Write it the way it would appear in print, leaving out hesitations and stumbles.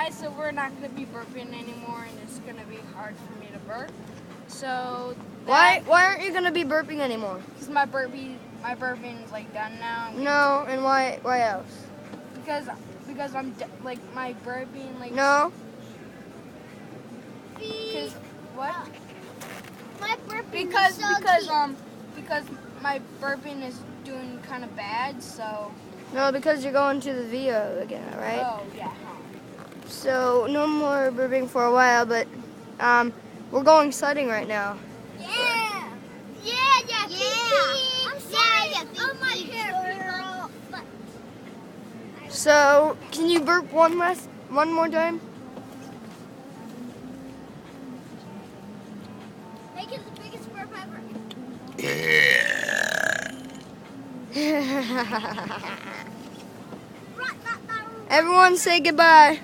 guys, so we're not going to be burping anymore, and it's going to be hard for me to burp. So Why aren't you gonna be burping anymore? Because my burping is like done now. No, and why else? Because I'm like my burping like. No. Because what? My burping Because is so because my burping is doing kind of bad, so. No, because you're going to the VO again, right? Oh yeah. So no more burping for a while, but we're going sledding right now. Yeah. I'm sorry. Oh my hair. So can you burp one more time? Make it the biggest burp ever. Everyone say goodbye.